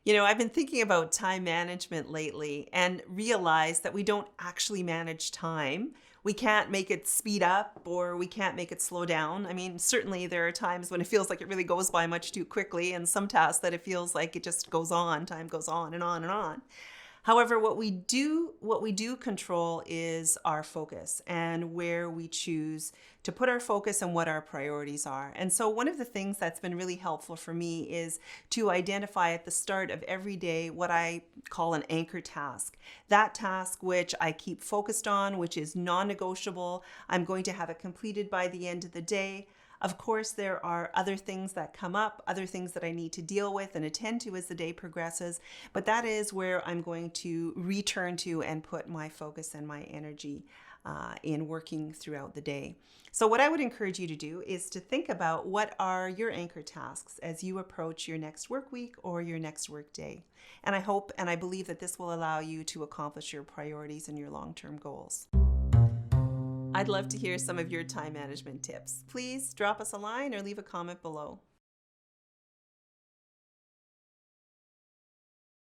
I've been thinking about time management lately and realized that we don't actually manage time. We can't make it speed up or we can't make it slow down. I mean, certainly there are times when it feels like it really goes by much too quickly, and some tasks that it feels like it just goes on, time goes on and on and on. However, what we do control is our focus and where we choose to put our focus and what our priorities are. And so one of the things that's been really helpful for me is to identify at the start of every day what I call an anchor task. That task which I keep focused on, which is non-negotiable. I'm going to have it completed by the end of the day. Of course, there are other things that come up, other things that I need to deal with and attend to as the day progresses, but that is where I'm going to return to and put my focus and my energy in working throughout the day. So, what I would encourage you to do is to think about what are your anchor tasks as you approach your next work week or your next work day. And I hope and I believe that this will allow you to accomplish your priorities and your long term goals. I'd love to hear some of your time management tips. Please drop us a line or leave a comment below.